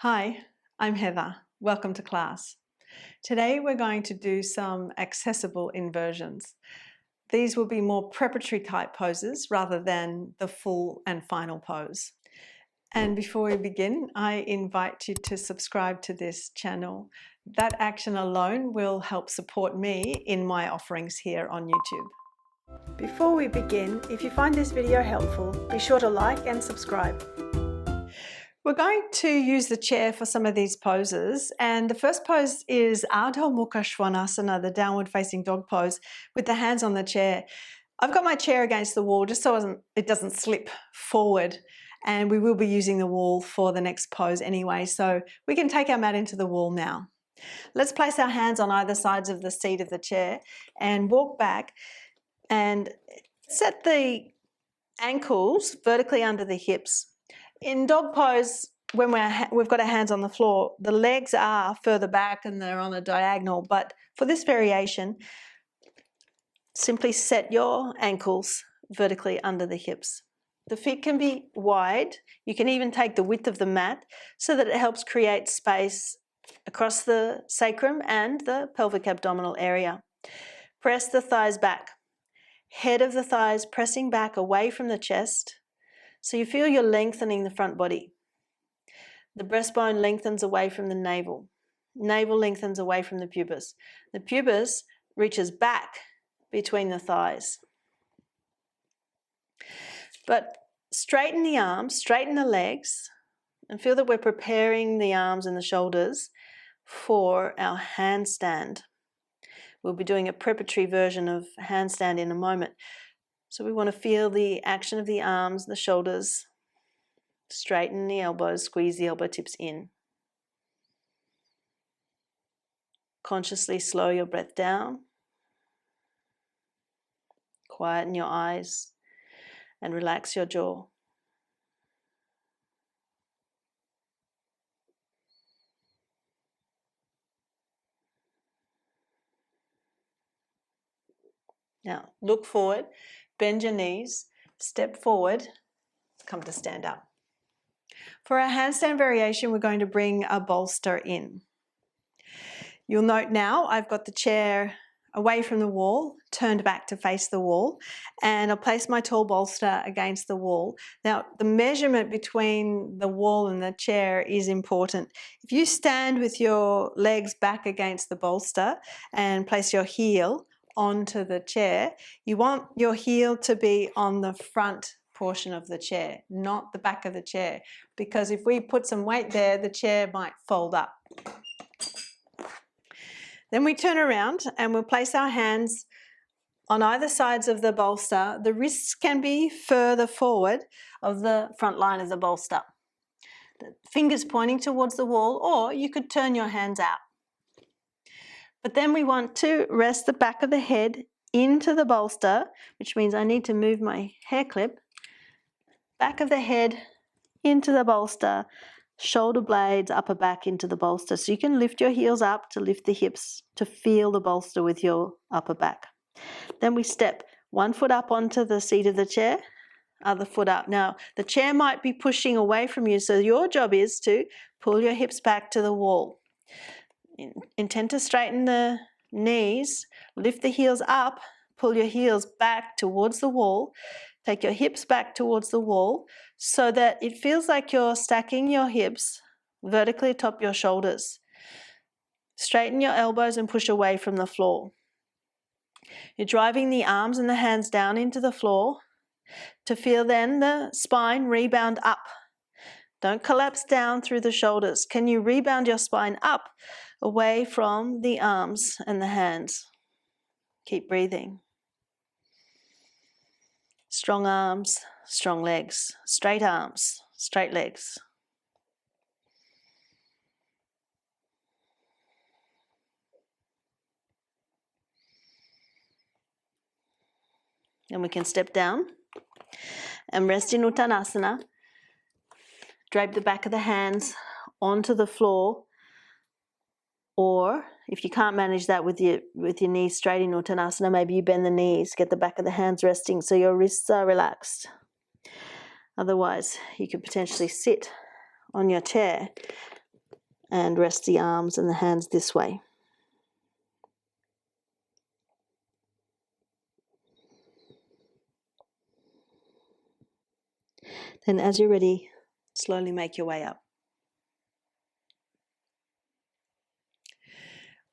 Hi, I'm Heather. Welcome to class. Today we're going to do some accessible inversions. These will be more preparatory type poses rather than the full and final pose. And before we begin, I invite you to subscribe to this channel. That action alone will help support me in my offerings here on YouTube. Before we begin, if you find this video helpful, be sure to like and subscribe. We're going to use the chair for some of these poses, and the first pose is Adho Mukha Svanasana, the downward facing dog pose, with the hands on the chair. I've got my chair against the wall just so it doesn't slip forward, and we will be using the wall for the next pose anyway, so we can take our mat into the wall now. Let's place our hands on either sides of the seat of the chair and walk back and set the ankles vertically under the hips. In dog pose, when we've got our hands on the floor, the legs are further back and they're on a diagonal, but for this variation, simply set your ankles vertically under the hips. The feet can be wide. You can even take the width of the mat so that it helps create space across the sacrum and the pelvic abdominal area. Press the thighs back. Head of the thighs pressing back away from the chest. So you feel you're lengthening the front body. The breastbone lengthens away from the navel. Navel lengthens away from the pubis. The pubis reaches back between the thighs. But straighten the arms, straighten the legs, and feel that we're preparing the arms and the shoulders for our handstand. We'll be doing a preparatory version of handstand in a moment. So we want to feel the action of the arms, the shoulders, straighten the elbows, squeeze the elbow tips in. Consciously slow your breath down. Quieten your eyes and relax your jaw. Now look forward. Bend your knees, step forward, come to stand up. For our handstand variation, we're going to bring a bolster in. You'll note now I've got the chair away from the wall, turned back to face the wall, and I'll place my tall bolster against the wall. Now, the measurement between the wall and the chair is important. If you stand with your legs back against the bolster and place your heel onto the chair, you want your heel to be on the front portion of the chair, not the back of the chair, because if we put some weight there, the chair might fold up. Then we turn around and we'll place our hands on either sides of the bolster. The wrists can be further forward of the front line of the bolster. The fingers pointing towards the wall, or you could turn your hands out. But then we want to rest the back of the head into the bolster, which means I need to move my hair clip. Back of the head into the bolster, shoulder blades, upper back into the bolster. So you can lift your heels up to lift the hips to feel the bolster with your upper back. Then we step one foot up onto the seat of the chair, other foot up. Now, the chair might be pushing away from you, so your job is to pull your hips back to the wall. Intend to straighten the knees, lift the heels up, pull your heels back towards the wall, take your hips back towards the wall so that it feels like you're stacking your hips vertically atop your shoulders. Straighten your elbows and push away from the floor. You're driving the arms and the hands down into the floor to feel then the spine rebound up. Don't collapse down through the shoulders. Can you rebound your spine up away from the arms and the hands? Keep breathing. Strong arms, strong legs. Straight arms, straight legs. And we can step down and rest in Uttanasana. Drape the back of the hands onto the floor, or if you can't manage that with your knees straight in Uttanasana, maybe you bend the knees, get the back of the hands resting so your wrists are relaxed. Otherwise, you could potentially sit on your chair and rest the arms and the hands this way. Then as you're ready, slowly make your way up.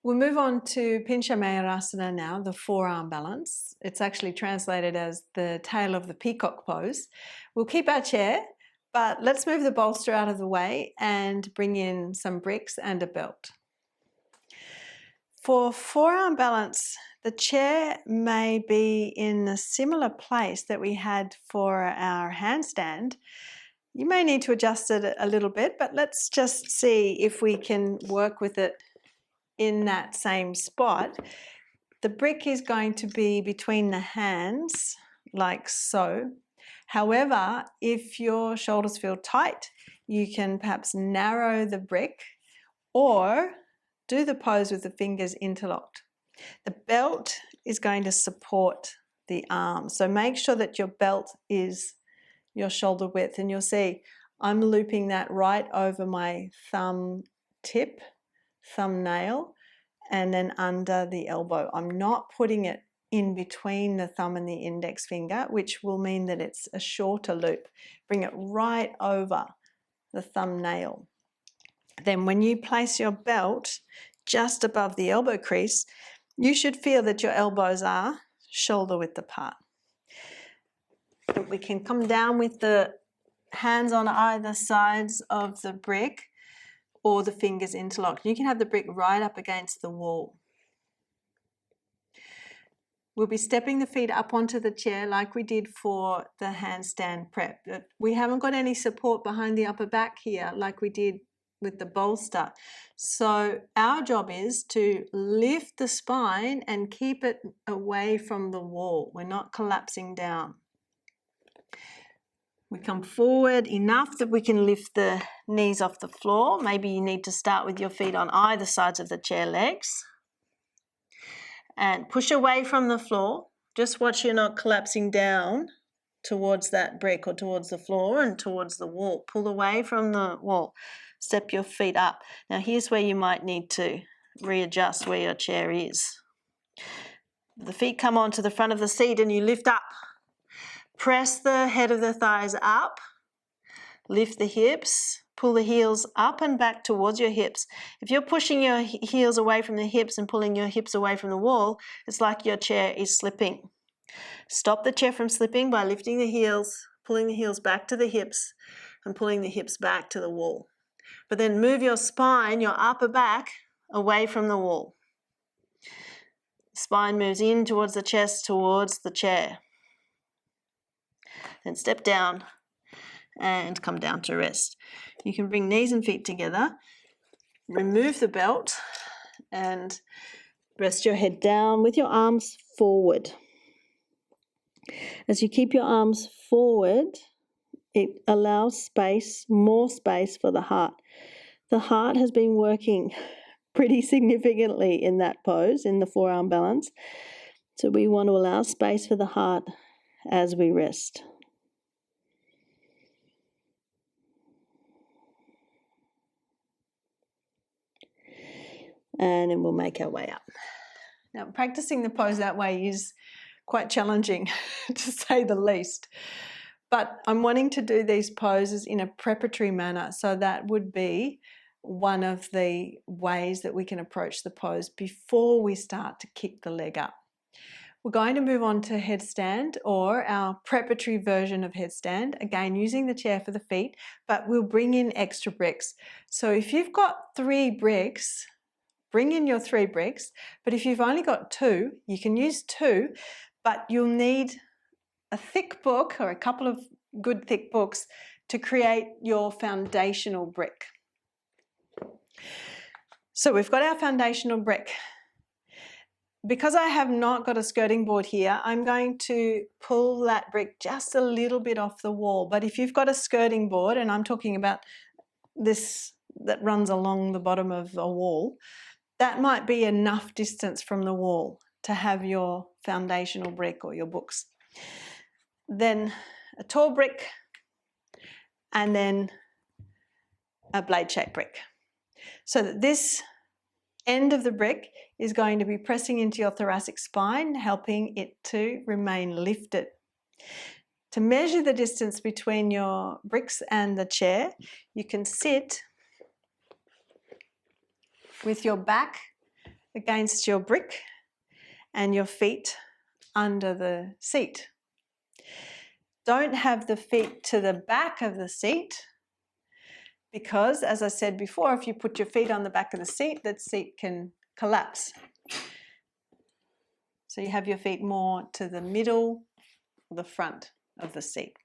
We'll move on to Pincha Mayurasana now, the forearm balance. It's actually translated as the tail of the peacock pose. We'll keep our chair, but let's move the bolster out of the way and bring in some bricks and a belt. For forearm balance, the chair may be in a similar place that we had for our handstand. You may need to adjust it a little bit, but let's just see if we can work with it in that same spot. The brick is going to be between the hands, like so. However, if your shoulders feel tight, you can perhaps narrow the brick or do the pose with the fingers interlocked. The belt is going to support the arm, so make sure that your belt is your shoulder width, and you'll see I'm looping that right over my thumb tip, thumbnail, and then under the elbow. I'm not putting it in between the thumb and the index finger, which will mean that it's a shorter loop. Bring it right over the thumbnail. Then when you place your belt just above the elbow crease, you should feel that your elbows are shoulder width apart. But we can come down with the hands on either sides of the brick or the fingers interlocked. You can have the brick right up against the wall. We'll be stepping the feet up onto the chair like we did for the handstand prep. We haven't got any support behind the upper back here like we did with the bolster. So our job is to lift the spine and keep it away from the wall. We're not collapsing down. We come forward enough that we can lift the knees off the floor. Maybe you need to start with your feet on either sides of the chair legs. And push away from the floor. Just watch you're not collapsing down towards that brick or towards the floor and towards the wall. Pull away from the wall. Step your feet up. Now here's where you might need to readjust where your chair is. The feet come onto the front of the seat and you lift up. Press the head of the thighs up. Lift the hips. Pull the heels up and back towards your hips. If you're pushing your heels away from the hips and pulling your hips away from the wall, it's like your chair is slipping. Stop the chair from slipping by lifting the heels, pulling the heels back to the hips, and pulling the hips back to the wall. But then move your spine, your upper back, away from the wall. Spine moves in towards the chest, towards the chair. Then step down and come down to rest. You can bring knees and feet together, remove the belt, and rest your head down with your arms forward. As you keep your arms forward, it allows space, more space for the heart. The heart has been working pretty significantly in that pose, in the forearm balance. So we want to allow space for the heart as we rest. And then we'll make our way up. Now, practicing the pose that way is quite challenging, to say the least. But I'm wanting to do these poses in a preparatory manner, so that would be one of the ways that we can approach the pose before we start to kick the leg up. We're going to move on to headstand, or our preparatory version of headstand, again using the chair for the feet, but we'll bring in extra bricks. So if you've got 3 bricks, bring in your 3 bricks, but if you've only got 2, you can use 2, but you'll need a thick book or a couple of good thick books to create your foundational brick. So we've got our foundational brick. Because I have not got a skirting board here, I'm going to pull that brick just a little bit off the wall. But if you've got a skirting board, and I'm talking about this that runs along the bottom of a wall, that might be enough distance from the wall to have your foundational brick or your books. Then a tall brick, and then a blade shaped brick. so that this end of the brick is going to be pressing into your thoracic spine, helping it to remain lifted. To measure the distance between your bricks and the chair, you can sit with your back against your brick and your feet under the seat. Don't have the feet to the back of the seat because, as I said before, if you put your feet on the back of the seat, that seat can collapse. So you have your feet more to the middle or the front of the seat.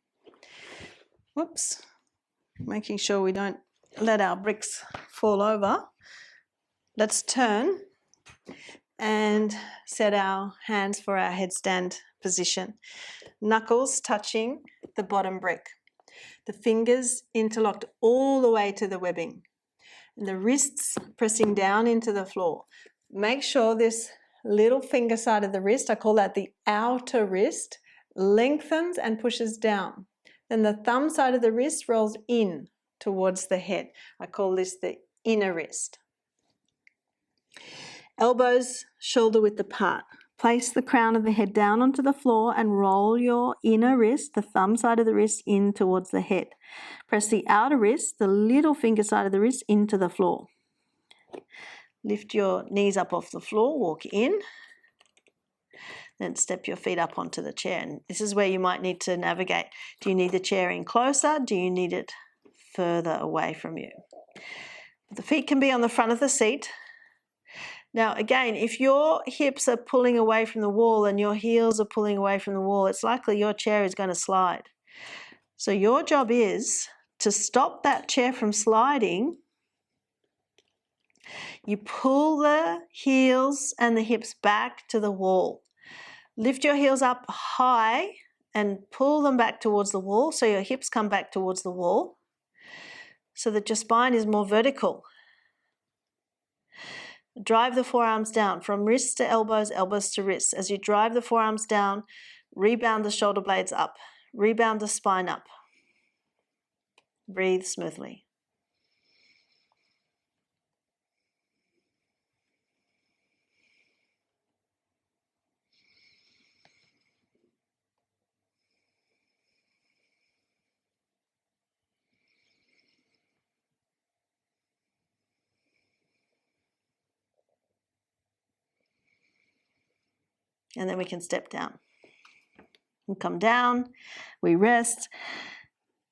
Whoops. Making sure we don't let our bricks fall over. Let's turn and set our hands for our headstand position. Knuckles touching the bottom brick. The fingers interlocked all the way to the webbing. And the wrists pressing down into the floor. Make sure this little finger side of the wrist, I call that the outer wrist, lengthens and pushes down. Then the thumb side of the wrist rolls in towards the head. I call this the inner wrist. Elbows shoulder width apart. Place the crown of the head down onto the floor and roll your inner wrist, the thumb side of the wrist, in towards the head. Press the outer wrist, the little finger side of the wrist, into the floor. Lift your knees up off the floor, walk in, then step your feet up onto the chair. And this is where you might need to navigate. Do you need the chair in closer? Do you need it further away from you? The feet can be on the front of the seat. Now, again, if your hips are pulling away from the wall and your heels are pulling away from the wall, it's likely your chair is going to slide. So your job is to stop that chair from sliding. You pull the heels and the hips back to the wall. Lift your heels up high and pull them back towards the wall so your hips come back towards the wall so that your spine is more vertical. Drive the forearms down from wrists to elbows, elbows to wrists. As you drive the forearms down, rebound the shoulder blades up. Rebound the spine up. Breathe smoothly. And then we can step down. We come down, we rest.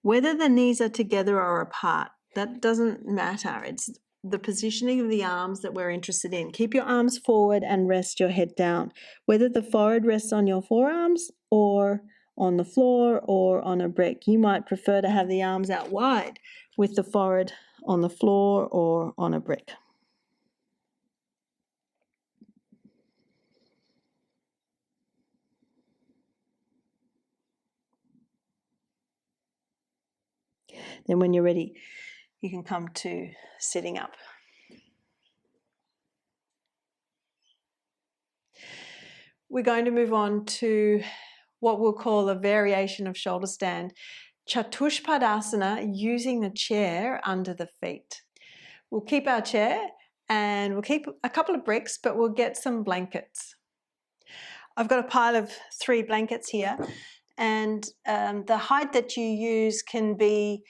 Whether the knees are together or apart, that doesn't matter. It's the positioning of the arms that we're interested in. Keep your arms forward and rest your head down. Whether the forehead rests on your forearms or on the floor or on a brick. You might prefer to have the arms out wide with the forehead on the floor or on a brick. Then when you're ready, you can come to sitting up. We're going to move on to what we'll call a variation of shoulder stand, Chatush Padasana, using the chair under the feet. We'll keep our chair and we'll keep a couple of bricks, but we'll get some blankets. I've got a pile of 3 blankets here, and the height that you use can be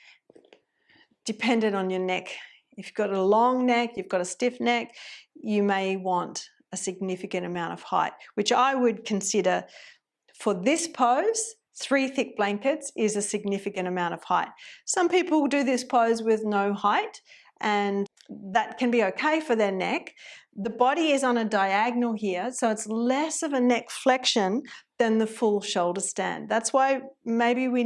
dependent on your neck. If you've got a long neck, you've got a stiff neck, you may want a significant amount of height, which I would consider for this pose, 3 thick blankets is a significant amount of height. Some people do this pose with no height, and that can be okay for their neck. The body is on a diagonal here, so it's less of a neck flexion than the full shoulder stand. That's why maybe we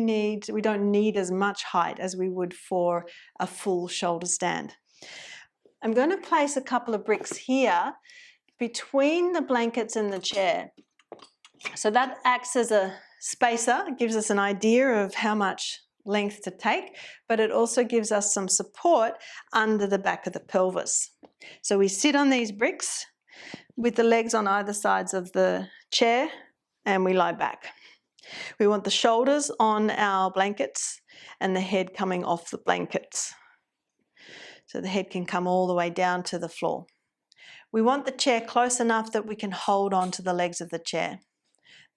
don't need as much height as we would for a full shoulder stand. I'm going to place a couple of bricks here between the blankets and the chair. So that acts as a spacer, it gives us an idea of how much length to take, but it also gives us some support under the back of the pelvis. So we sit on these bricks with the legs on either sides of the chair and we lie back. We want the shoulders on our blankets and the head coming off the blankets. so the head can come all the way down to the floor. We want the chair close enough that we can hold on to the legs of the chair.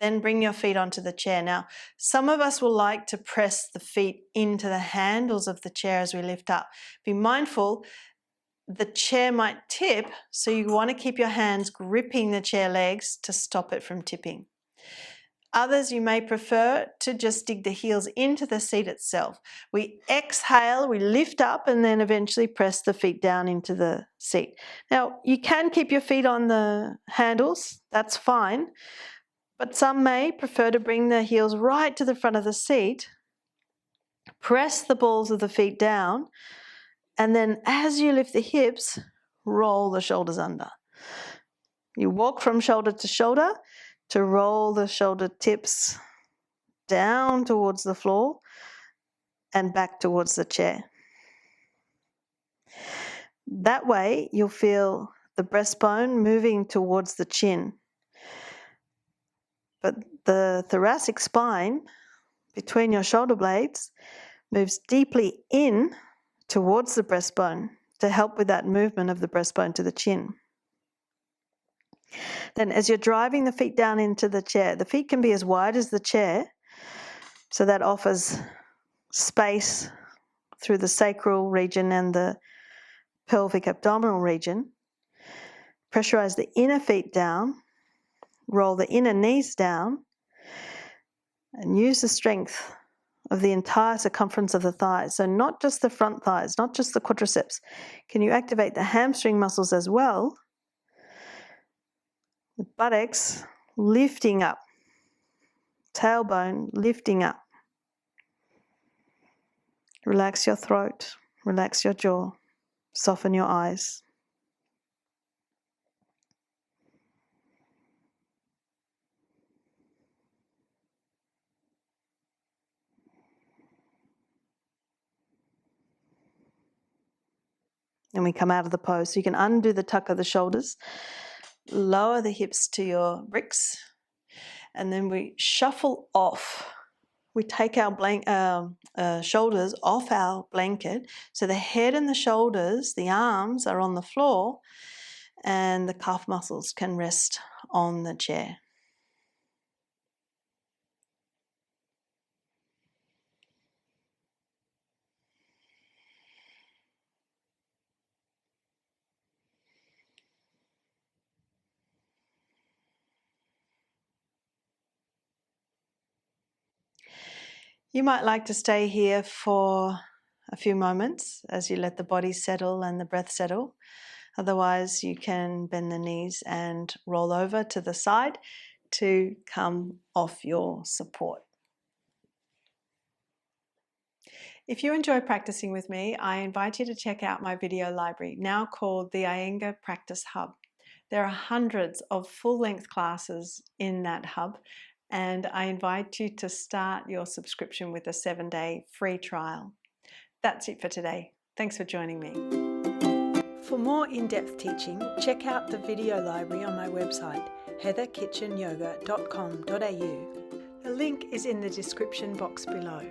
Then bring your feet onto the chair. Now, some of us will like to press the feet into the handles of the chair as we lift up. Be mindful, the chair might tip, so you want to keep your hands gripping the chair legs to stop it from tipping. Others, you may prefer to just dig the heels into the seat itself. We exhale, we lift up, and then eventually press the feet down into the seat. Now, you can keep your feet on the handles, that's fine, but some may prefer to bring the heels right to the front of the seat, press the balls of the feet down, and then as you lift the hips, roll the shoulders under. You walk from shoulder to roll the shoulder tips down towards the floor and back towards the chair. That way you'll feel the breastbone moving towards the chin. But the thoracic spine between your shoulder blades moves deeply in towards the breastbone to help with that movement of the breastbone to the chin. Then as you're driving the feet down into the chair, the feet can be as wide as the chair, so that offers space through the sacral region and the pelvic abdominal region. Pressurize the inner feet down, roll the inner knees down, and use the strength of the entire circumference of the thighs. So not just the front thighs, not just the quadriceps. Can you activate the hamstring muscles as well? The buttocks lifting up, tailbone lifting up. Relax your throat, relax your jaw, soften your eyes. And we come out of the pose. So you can undo the tuck of the shoulders, lower the hips to your bricks, and then we shuffle off. We take our shoulders off our blanket, so the head and the shoulders, the arms are on the floor, and the calf muscles can rest on the chair. You might like to stay here for a few moments as you let the body settle and the breath settle. Otherwise, you can bend the knees and roll over to the side to come off your support. If you enjoy practicing with me, I invite you to check out my video library, now called the Iyengar Practice Hub. There are hundreds of full-length classes in that hub, and I invite you to start your subscription with a 7-day free trial. That's it for today. Thanks for joining me. For more in-depth teaching, check out the video library on my website, heatherkitchenyoga.com.au. The link is in the description box below.